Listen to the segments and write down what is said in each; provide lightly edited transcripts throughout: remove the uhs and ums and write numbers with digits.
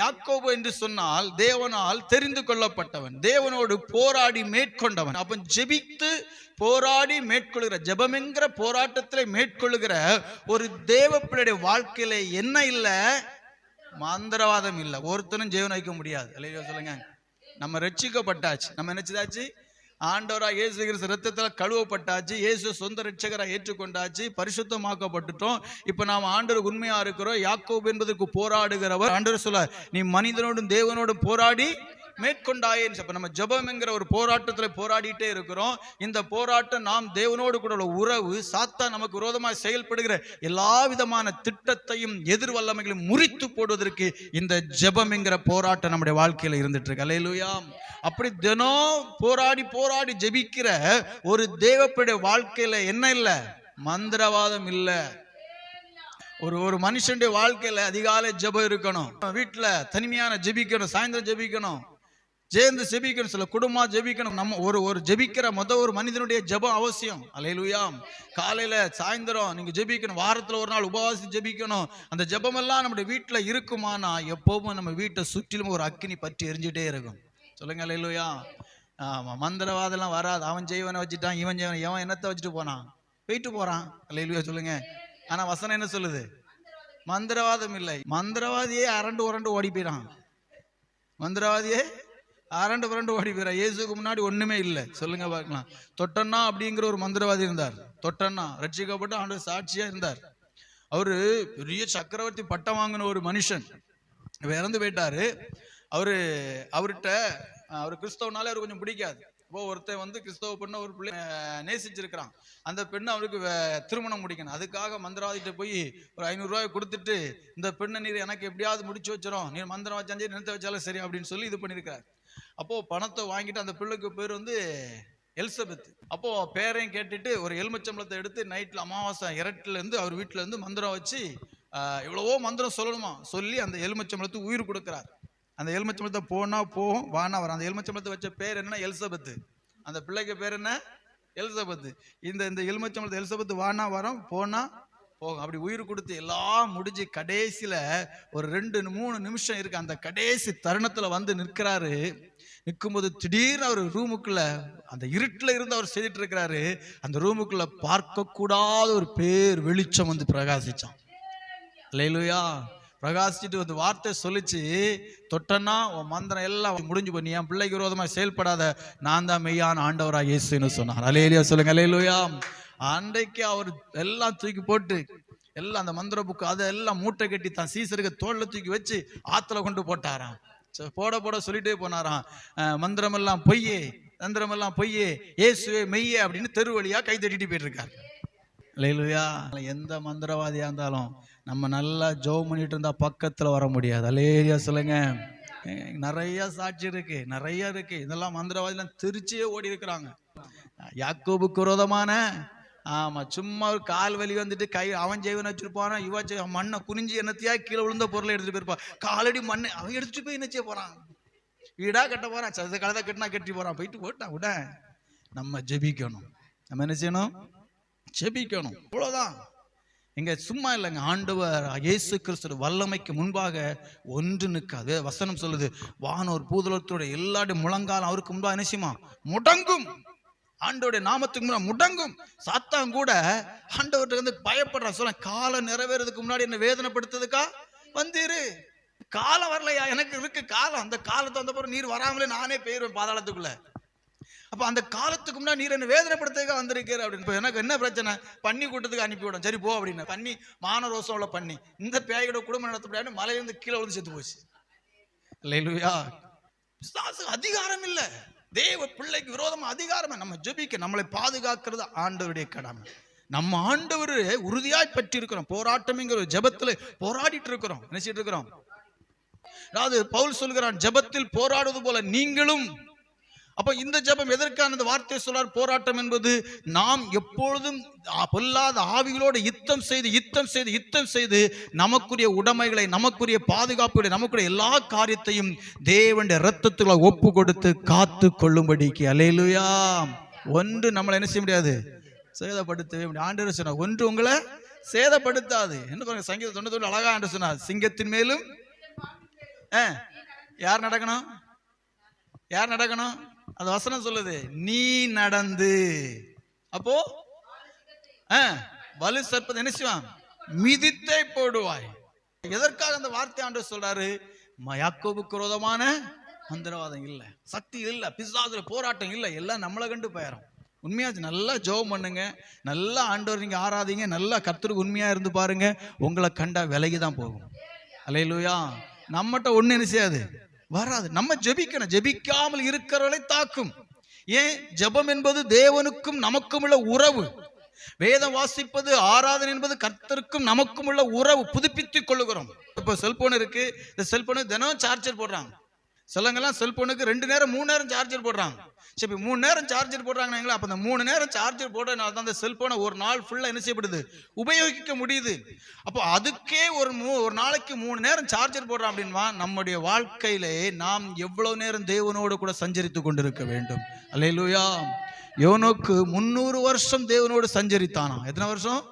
யாக்கோபு என்று சொன்னால் தேவனால் தெரிந்து கொள்ளப்பட்டவன், தேவனோடு போராடி மேற்கொண்டவன். அப்ப ஜெபித்து போராடி மேற்கொள்கிற ஜெபம் என்கிற போராட்டத்தில் மேற்கொள்கிற ஒரு தேவ பிள்ளையுடைய வாழ்க்கையில என்ன இல்ல? மந்திரவாதம் இல்ல. ஒருத்தனும் ஜெயம் வைக்க முடியாது. அல்லேலூயா சொல்லுங்க. நம்ம ரட்சிக்கப்பட்டாச்சு. நம்ம நினைச்சதாச்சு ஆண்டவராக இயேசு கிறிஸ்து ரத்தத்தில் கழுவப்பட்டாச்சு. இயேசு சொந்த ரட்சகராக ஏற்றுக்கொண்டாச்சு. பரிசுத்தமாக்கப்பட்டுட்டோம். இப்ப நாம் ஆண்டவர் உண்மையா இருக்கிறோம். யாக்கோபு என்பதற்கு போராடுகிறவர். ஆண்டவர் சொல்ல, நீ மனிதனோடும் தேவனோடும் போராடி மேற்கொண்டாயே. அப்ப நம்ம ஜெபம் என்கிற ஒரு போராட்டத்துல போராடிட்டே இருக்கிறோம். இந்த போராட்டம் நாம் தேவனோடு கூட உள்ள உறவு, சாத்தான் நமக்கு விரோதமாக செயல்படுகிற எல்லா விதமான திட்டத்தையும் எதிர்வல்லமைகளையும் முறித்து போடுவதற்கு இந்த ஜெபம் என்கிற போராட்டம் நம்முடைய வாழ்க்கையில இருந்துட்டு இருக்கு. அல்லேலூயா. அப்படி தினம் போராடி போராடி ஜெபிக்கிற ஒரு தேவனுடைய வாழ்க்கையில என்ன இல்ல? மந்திரவாதம் இல்ல. ஒரு மனுஷனுடைய வாழ்க்கையில அதிகாலை ஜெபம் இருக்கணும். வீட்டுல தனிமையான ஜெபிக்கணும். சாயந்தரம் ஜெபிக்கணும். சேர்ந்து ஜெபிக்கணும். சில குடும்பமா ஜெபிக்கணும். நம்ம ஒரு ஜெபிக்கிற ஒரு மனிதனுடைய ஜெபம் அவசியம். அல்லேலூயா. காலையில சாயந்தரம் நீங்க ஜெபிக்கணும். வாரத்துல ஒரு நாள் உபவாசி ஜெபிக்கணும். அந்த ஜெபம் எல்லாம் நம்முடைய வீட்டுல இருக்குமானா எப்பவும் நம்ம வீட்டை சுற்றிலும் ஒரு அக்கினி பற்றி எரிஞ்சுட்டே இருக்கும். சொல்லுங்க அல்லேலூயா. ஆமா, மந்திரவாதெல்லாம் வராது. அவன் ஜெய்வனை வச்சுட்டான், இவன் ஜெய்வன், எவன் என்னத்தை வச்சுட்டு போனான், போயிட்டு போறான். அல்லேலூயா சொல்லுங்க. ஆனா வசனம் என்ன சொல்லுது? மந்திரவாதம் இல்லை. மந்திரவாதியே அரண்டு உரண்டு ஓடி போயிடான். மந்திரவாதியே அரண்டு புரண்டு ஓடி போயிடான். இயேசுக்கு முன்னாடி ஒண்ணுமே இல்லை. சொல்லுங்க பார்க்கலாம். தொட்டண்ணா அப்படிங்கிற ஒரு மந்திரவாதி இருந்தார். தொட்டண்ணா ரட்சிக்கப்பட்டு ஆண்டவர் சாட்சியா இருந்தார். அவரு பெரிய சக்கரவர்த்தி பட்டம் வாங்கின ஒரு மனுஷன். இறந்து போயிட்டாரு. அவர்கிட்ட கிறிஸ்தவனாலே அவருக்கு கொஞ்சம் பிடிக்காது. இப்போ ஒருத்தன் கிறிஸ்தவ பெண்ணை ஒரு பிள்ளை நேசிச்சிருக்கிறான். அந்த பெண்ணை அவருக்கு திருமணம் முடிக்கணும். அதுக்காக மந்திரவாதிட்ட போய் ஒரு 500 ரூபாய் கொடுத்துட்டு, இந்த பெண்ணை நீர் எனக்கு எப்படியாவது முடிச்சு வச்சிரும், நீர் மந்திரம் வச்சாஞ்சே நிறுத்த வச்சாலும் சரி அப்படின்னு சொல்லி இது பண்ணியிருக்காரு. அப்போ பணத்தை வாங்கிட்டு அந்த பிள்ளைக்கு பேர் எலிசபெத். அப்போ பேரையும் கேட்டுட்டு ஒரு எலுமிச்சம்பளத்தை எடுத்து நைட்ல அமாவாசை இரட்டுல இருந்து அவர் வீட்டுல இருந்து மந்திரம் வச்சு எவ்வளவோ மந்திரம் சொல்லணுமா சொல்லி அந்த எலுமிச்சம்பளத்துக்கு உயிர் கொடுக்கிறார். அந்த எலுமிச்சம்பளத்தை போனா போகும், வானா வரும். அந்த எலுமிச்சம்பளத்தை வச்ச பேர் என்ன? எலிசபெத். அந்த பிள்ளைக்கு பேர் என்ன? எலிசபெத். இந்த எலுமிச்சம்பளத்தை எலிசபெத் வானா வரும், போனா போகும். அப்படி உயிர் கொடுத்து எல்லாம் முடிஞ்சு கடைசியில ஒரு 2-3 நிமிஷம் இருக்கு. அந்த கடைசி தருணத்துல நிற்கிறாரு. நிற்கும்போது திடீர்னு அவர் ரூமுக்குள்ள அந்த இருட்டுல இருந்து அவர் செய்துட்டு இருக்கிறாரு. அந்த ரூமுக்குள்ள பார்க்க கூடாத ஒரு பேர் வெளிச்சம் பிரகாசிச்சான். அல்லேலூயா. பிரகாசிச்சுட்டு வார்த்தை சொல்லிச்சு, தொட்டனா உன் மந்திரம் எல்லாம் முடிஞ்சு போய் நீ என் பிள்ளைக்கு விரோதமா செயல்படாத, நான் தான் மெய்யான ஆண்டவராக இயேசுன்னு சொன்னார். அல்லேலூயா சொல்லுங்க. அல்லேலூயா. அன்றைக்கு அவர் எல்லாம் தூக்கி போட்டு எல்லாம் அந்த மந்திர புக்கு அதெல்லாம் மூட்டை கட்டி தான் சீசருக்கு தோல்ல தூக்கி வச்சு ஆத்துல கொண்டு போட்டாராம். போட சொல்லிட்டே போனாராம். மந்திரம் எல்லாம் பொய்யே, தந்திரம் எல்லாம் பொய்யே, இயேசுவே மெய்யே அப்படின்னு தெரு வழியா கை தட்டிட்டு போயிட்டு இருக்காரு. அல்லேலூயா. எந்த மந்திரவாதியா இருந்தாலும் நம்ம நல்லா ஜெபம் பண்ணிட்டு இருந்தா பக்கத்துல வர முடியாது. அல்லேலூயா சொல்லுங்க. நிறைய சாட்சி இருக்கு, நிறைய இருக்கு. இதெல்லாம் மந்திரவாதிலாம் திருச்சியே ஓடி இருக்கிறாங்க. யாக்கோபுக்கு விரோதமான சும்மா ஒரு கால் வலி கை அவன் ஜெய்வன் வச்சிருப்பான், இவன் மண்ணை குனிஞ்சு என்னத்தையா கீழே விழுந்த பொருளை எடுத்துட்டு போயிருப்பான். காலடி மண்ணை அவன் எடுத்துட்டு போய் என்ன செய்ய போறான்? வீடா கட்ட போறான். சத கலதை கட்டினா கட்டி போறான். போயிட்டு போட்டான். விட நம்ம ஜெபிக்கணும். நம்ம என்ன செய்யணும்? ஜெபிக்கணும். அவ்வளவுதான். இங்க சும்மா இல்லைங்க. ஆண்டவர் இயேசு கிறிஸ்து வல்லமைக்கு முன்பாக ஒன்று நிற்காது. வசனம் சொல்லுது, வானோர் பூதலத்தோட எல்லாருடைய முழங்காலம் அவருக்கு முன்பாக என்ன செய்யுமா? முடங்கும். ஆண்டவருடைய நாமத்துக்கு முன்னாடி முடங்கும். சாத்தான் கூட ஆண்டவர்கிட்ட பயப்படுறான். சொல்ல, காலம் நிறைவேறதுக்கு முன்னாடி என்ன வேதனைப்படுத்துறதுக்கா வந்தீரு? காலம் வரலையா? எனக்கு இருக்கு காலம். அந்த காலத்தை வந்த பிறகு நீர் வராமலே நானே போயிருவேன் பாதாளத்துக்குள்ள. அப்ப அந்த காலத்துக்கு முன்னாடி நீர் என்ன வேதனைப்படுத்துறதுக்காக வந்திருக்கிற அப்படின்னு. எனக்கு என்ன பிரச்சனை? பண்ணி கூட்டத்துக்கு அனுப்பிவிடும். சரி போ அப்படின்னு. பண்ணி மானரோசம்ல பண்ணி இந்த பேயோட குடும்பம் நடத்தப்படாது மலையிலிருந்து கீழே விழுந்து செத்து போச்சு. அல்லேலூயா. அதிகாரம் இல்ல. தேவ பிள்ளைக்கு விரோதமா அதிகாரம். நம்ம ஜெபிக்க, நம்மளை பாதுகாக்கிறது ஆண்டவருடைய கடமை. நம்ம ஆண்டவர் உறுதியாய் பற்றி இருக்கிறோம். போராட்டம்ங்கிற ஜெபத்துல போராடிட்டு இருக்கிறோம். நினைச்சிட்டு இருக்கிறோம். அதாவது பவுல் சொல்கிறான், ஜெபத்தில் போராடுவது போல நீங்களும். அப்ப இந்த ஜெபம் எதற்கான வார்த்தை சொல்றார்? போராட்டம் என்பது நாம் எப்பொழுதும் பொல்லாத ஆவிகளோடு யுத்தம் செய்து நமக்குரிய உடைமைகளை, நமக்குரிய பாதுகாப்புடைய, நமக்குரிய எல்லா காரியத்தையும் தேவனுடைய இரத்தத்துக்குள்ள ஒப்பு கொடுத்து காத்து கொள்ளும்படிக்கு. அல்லேலூயா. ஒன்று நம்மளை என்ன செய்ய முடியாது? சேதப்படுத்தவே முடியாது. ஆண்டவர் சொன்னார், ஒன்று உங்களை சேதப்படுத்தாது. என்ன பாருங்க, சங்கீதம் 99 அழகா ஆண்டு சொன்னார், சிங்கத்தின் மேலும் யார் நடக்கணும்? யார் நடக்கணும்? அது வசனம் சொல்லுது, நீ நடந்து. அப்போ வலு சர்ப்பத்தை என்ன செய்வான்? மிதித்தே போடுவாய். எதற்காக அந்த வார்த்தை ஆண்டவர் சொல்றாரு? யாக்கோபுக்கு விரோதமான மந்திரவாதம் இல்ல, சக்தி இல்ல, பிசாசுல போராட்டம் இல்ல, எல்லாம் நம்மளை கண்டு போயிடும். உண்மையா நல்லா ஜெபம் பண்ணுங்க, நல்லா ஆண்டவர் நீங்க ஆராதிங்க, நல்லா கர்த்தருக்கு உண்மையா இருந்து பாருங்க, உங்களை கண்டா விலகிதான் போகும். அல்லேலூயா. நம்மகிட்ட ஒண்ணு என்ன செய்யாது, வராது. நம்ம ஜெபிக்கணும். ஜெபிக்காமல் இருக்கிறவர்களை தாக்கும். ஏன்? ஜெபம் என்பது தேவனுக்கும் நமக்கும் உள்ள உறவு. வேதம் வாசிப்பது, ஆராதனை என்பது கர்த்தருக்கும் நமக்கும் உள்ள உறவு. புதுப்பித்துக் கொள்ளுகிறோம். இப்போ செல்போன் இருக்கு, இந்த செல்போனுக்கு தினம் சார்ஜர் போடுறாங்க. சிலங்கெல்லாம் செல்போனுக்கு 2 நேரம் 3 நேரம் சார்ஜர் போடுறாங்க. சரி, 3 நேரம் சார்ஜர் போடுறாங்கன்னா, அப்ப அந்த 3 நேரம் சார்ஜர் போடுறதுனால தான் அந்த செல்போனை ஒரு நாள் ஃபுல்லா என்ன செய்யப்படுது, உபயோகிக்க முடியுது. அப்போ அதுக்கே ஒரு நாளைக்கு 3 நேரம் சார்ஜர் போடுறோம் அப்படின்னா, நம்முடைய வாழ்க்கையிலே நாம் எவ்வளவு நேரம் தேவனோடு கூட சஞ்சரித்து கொண்டிருக்க வேண்டும். அல்லேலூயா. யோனோக்கு 300 வருஷம் தேவனோடு சஞ்சரித்தானா? எத்தனை வருஷம்?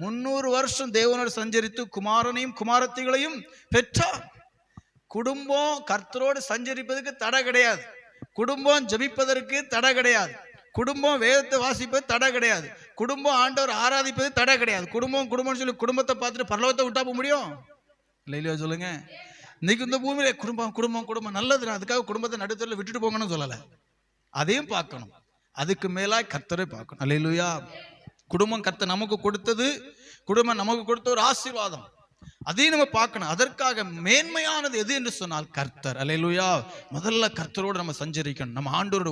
300 வருஷம் தேவனோடு சஞ்சரித்து குமாரனையும் குமாரத்திகளையும் பெற்றார். குடும்பம் கர்த்தரோடு சஞ்சரிப்பதற்கு தடை கிடையாது. குடும்பம் ஜெபிப்பதற்கு தடை கிடையாது. குடும்பம் வேதத்தை வாசிப்பது தடை கிடையாது. குடும்பம் ஆண்டவர் ஆராதிப்பது தடை கிடையாது. குடும்பம் சொல்லி குடும்பத்தை பார்த்துட்டு பரலோகத்தை விட்டா போக முடியும்? இல்லையா? சொல்லுங்க. இன்னைக்கு இந்த பூமியில குடும்பம் குடும்பம் குடும்பம் நல்லது. அதுக்காக குடும்பத்தை நடுத்தரில் விட்டுட்டு போங்கன்னு சொல்லல, அதையும் பார்க்கணும். அதுக்கு மேலா கர்த்தரை பார்க்கணும். அல்லேலூயா. குடும்பம் கர்த்தர் நமக்கு கொடுத்தது, குடும்பம் நமக்கு கொடுத்த ஒரு ஆசீர்வாதம், அதையும் நம்ம பார்க்கணும். அதற்காக மேன்மையானது எது என்று சொன்னால் கர்த்தர். அல்லேலூயா. முதல்ல கர்த்தரோடு நம்ம சஞ்சரிக்கணும். நம்ம ஆண்டவரோட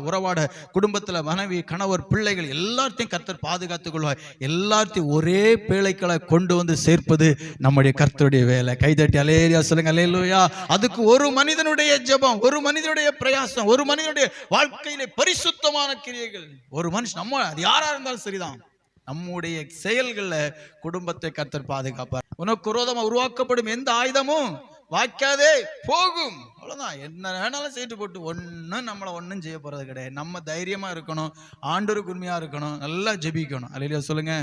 உறவாட குடும்பத்துல மனைவி, கணவர், பிள்ளைகள் எல்லாத்தையும் கர்த்தர் பாதுகாத்துக் கொள்வார். எல்லாத்தையும் ஒரே பேழைக்களை கொண்டு வந்து சேர்ப்பது நம்முடைய கர்த்தருடைய வேலை. கைதட்டி அல்லேலூயா சொல்லுங்க. அல்லேலூயா. அதுக்கு ஒரு மனிதனுடைய ஜெபம், ஒரு மனிதனுடைய பிரயாசம், ஒரு மனிதனுடைய வாழ்க்கையிலே பரிசுத்தமான கிரியைகள், ஒரு மனுஷன், நம்ம அது யாரா இருந்தாலும் சரிதான், நம்முடைய செயல்கள்ல குடும்பத்தை கர்த்தர் பாதுகாப்பார். உனக்கு விரோதமா உருவாக்கப்படும் எந்த ஆயுதமும் வாய்க்காதே போகும். அவ்வளவுதான். என்ன வேணாலும் செய்து போட்டு ஒன்னும் நம்மளை ஒன்னும் செய்ய போறது கிடையாது. நம்ம தைரியமா இருக்கணும், ஆண்டவருக்கு உண்மையா இருக்கணும், நல்லா ஜெபிக்கணும். அல்லேலூயா சொல்லுங்க.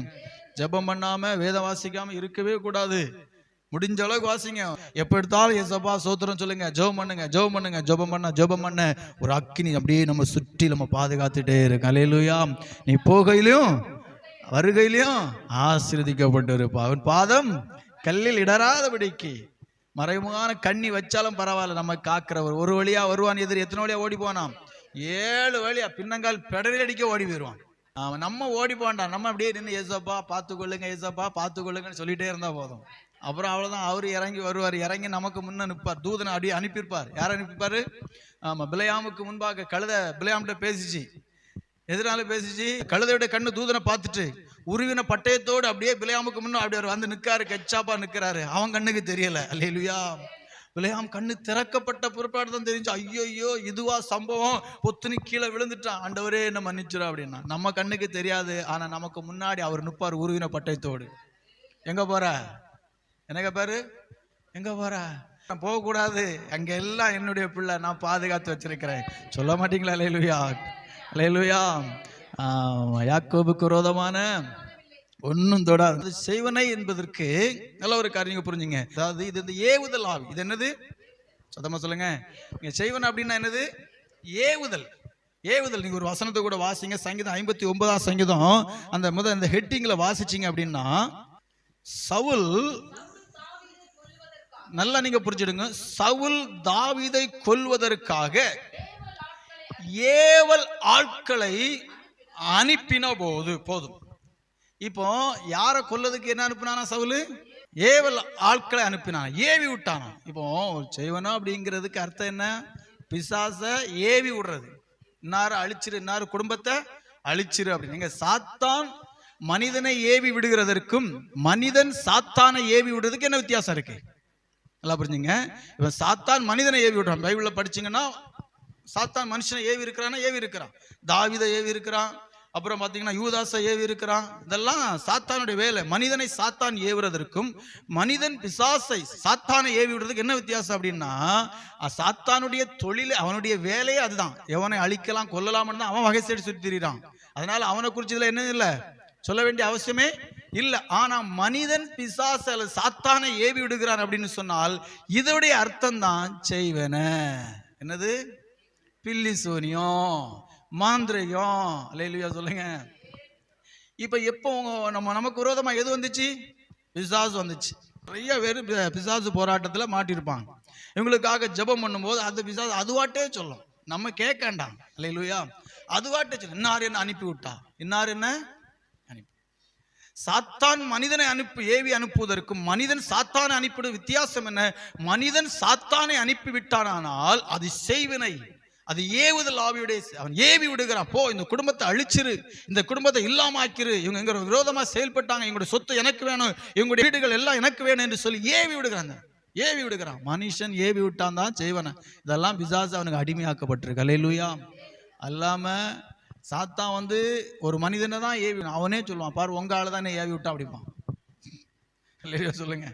ஜெபம் பண்ணாம வேதம் வாசிக்காம இருக்கவே கூடாது. முடிஞ்ச அளவுக்கு வாசிங்க. எப்ப எடுத்தாலும் ஏசப்பா சோத்திரம் சொல்லுங்க, ஜெபம் பண்ணுங்க, ஜெபம் பண்ணுங்க. ஜெபம் பண்ண ஒரு அக்கினி அப்படியே நம்ம சுற்றி நம்ம பாதுகாத்துட்டே இருக்கு. அல்லேலூயா. நீ போகையிலும் வருகையிலையும் ஆசீர்வதிக்கப்பட்டு இருப்பா. அவன் பாதம் கல்லில் இடராதபடிக்கு. மறைமுகமான கண்ணி வச்சாலும் பரவாயில்ல, நம்ம காக்கிறவர். ஒரு வழியா வருவான் எதிரி. எத்தனை வழியா ஓடி போனான்? 7 வழியா பின்னங்கால் பெடலில் அடிக்க ஓடி போயிடுவான். அவன் நம்ம ஓடி போண்டான். நம்ம அப்படியே நின்று ஏசப்பா பார்த்துக்கொள்ளுங்க, ஏசப்பா பார்த்துக்கொள்ளுங்கன்னு சொல்லிட்டே இருந்தா போதும். அப்புறம் அவ்வளவுதான். அவரு இறங்கி வருவார். இறங்கி நமக்கு முன்ன நிற்பார். தூதனை அப்படியே அனுப்பியிருப்பார். யாரை அனுப்பிப்பாரு? ஆமா, பிலேயாமுக்கு முன்பாக கழுத பிலேயாம்கிட்ட பேசிச்சு. எதனால பேசிச்சு? கழுதையோட கண்ணு தூதனை பார்த்துட்டு உருவின பட்டயத்தோடு அப்படியே பிலேயாமுக்கு முன்ன அப்படியே வந்து நிற்காரு. கச்சாப்பா நிற்கிறாரு. அவன் கண்ணுக்கு தெரியல. அல்லேலூயா. பிலேயாம் கண்ணு திறக்கப்பட்ட புறப்பாடு தான் தெரிஞ்சு, ஐயோ இதுவா சம்பவம், பொத்துனி கீழே விழுந்துட்டான், ஆண்டவரே என்ன மன்னிச்சிடும் அப்படின்னா. நம்ம கண்ணுக்கு தெரியாது, ஆனா நமக்கு முன்னாடி அவர் நிற்பார் உருவின பட்டயத்தோடு. எங்க போற? எனக்கு பாரு, எங்க போற? போகக்கூடாது, அங்க எல்லாம் என்னுடைய பிள்ளை, நான் பாதுகாத்து வச்சிருக்கிறேன். சொல்ல மாட்டீங்களா? அல்லேலூயா. அல்லேலூயா. யாக்கோபுக்கு விரோதமான ஒன்னும் தொடாது. செய்வனை என்பதற்கு நல்ல ஒரு காரியம் புரிஞ்சுங்க. அதாவது இது இந்த ஏவுதல் ஆவி. இது என்னது? சத்தமா சொல்லுங்க. நீங்க செய்வன அப்படின்னா என்னது? ஏவுதல். ஏவுதல். நீங்க ஒரு வசனத்தை கூட வாசிங்க. சங்கீதம் 59ஆம் சங்கீதம் அந்த ஹெட்டிங்ல வாசிச்சீங்க அப்படின்னா, சவுல், நல்லா நீங்க புரிஞ்சிடுங்க, சவுல் தாவீதை கொல்வதற்காக ஏவல் ஆட்களை அனுப்பின போது போதும். இப்போ யார கொல்லதுக்கு என்ன அனுப்பினானா? சவுலு ஏவல் ஆட்களை அனுப்பினான், ஏவி விட்டானா. இப்போ செய்வனும் அப்படிங்கிறதுக்கு அர்த்தம் என்ன? பிசாச ஏவி விடுறது. இன்னாரு அழிச்சிரு, இன்னாரு குடும்பத்தை அழிச்சிரு அப்படின்னு. சாத்தான் மனிதனை ஏவி விடுகிறதற்கும் மனிதன் சாத்தானை ஏவி விடுறதுக்கு என்ன வித்தியாசம் இருக்கு? நல்லா புரிஞ்சுங்க. இப்ப சாத்தான் மனிதனை ஏவி விடுறான். பைபிள்ல படிச்சீங்கன்னா சாத்தான் மனுஷனை ஏவி இருக்கிறான். தாவீதை ஏவி இருக்கிறான். அப்புறம் பாத்தீங்கன்னா யூதாசை ஏவி இருக்கிறான். இதெல்லாம் சாத்தானுடைய வேலை. மனிதனை சாத்தான் ஏவுறதற்கும் மனிதன் பிசாசை சாத்தானை ஏவி விடுறதுக்கு என்ன வித்தியாசம் அப்படின்னா, சாத்தானுடைய தொழில், அவனுடைய வேலையே அதுதான். எவனை அழிக்கலாம் கொல்லலாம்னு தான் அவன் வகை தேடி சுற்றி திரிகிறான். அதனால அவனை குறிச்சதுல என்ன இல்லை சொல்ல வேண்டிய அவசியமே இல்ல. ஆனா மனிதன் பிசாசு அல்லது சாத்தானை ஏவி விடுகிறான் அப்படின்னு சொன்னால் இதோடைய அர்த்தம் தான் செய்வன. என்னது? பில்லி சூனியம், மாந்திரிகம். அல்லேலூயா சொல்லுங்க. இப்ப எப்போ நமக்கு விரோதமா எது வந்துச்சு? பிசாசு வந்துச்சு. நிறைய பேர் பிசாசு போராட்டத்துல மாட்டிருப்பாங்க. இவங்களுக்காக ஜெபம் பண்ணும்போது அந்த பிசாசு அதுவாட்டே சொல்லும், நம்ம கேட்கண்டாம். அல்லேலூயா. அதுவாட்டே சொல்லும், இன்னார் என்ன அனுப்பி விட்டா, இன்னார் என்ன அனுப்பி. சாத்தான் மனிதனை ஏவி அனுப்புவதற்கும் மனிதன் சாத்தானை அனுப்பிவிட வித்தியாசம் என்ன? மனிதன் சாத்தானை அனுப்பி விட்டானால் அது செய்வினை, அது ஏவுதல் ஆவியுடைய. அவன் ஏவி விடுகிறான், போ இந்த குடும்பத்தை அழிச்சிரு, இந்த குடும்பத்தை இல்லாம ஆக்கிரு, இவங்க எங்க விரோதமா செயல்பட்டாங்க, எங்களுடைய சொத்து எனக்கு வேணும், இவங்களுடைய வீடுகள் எல்லாம் எனக்கு வேணும் என்று சொல்லி ஏவி விடுகிறாங்க. ஏவி விடுகிறான். மனுஷன் ஏவி விட்டான் தான் செய்வன. இதெல்லாம் பிசாசு அவனுக்கு அடிமையாக்கப்பட்டிருக்கு. அல்லேலூயா. அல்லாம சாத்தான் ஒரு மனிதனை தான் ஏவி, அவனே சொல்லுவான், பாரு உங்க ஆளு தான் ஏவி விட்டா அப்படிப்பான். அல்லேலூயா சொல்லுங்க.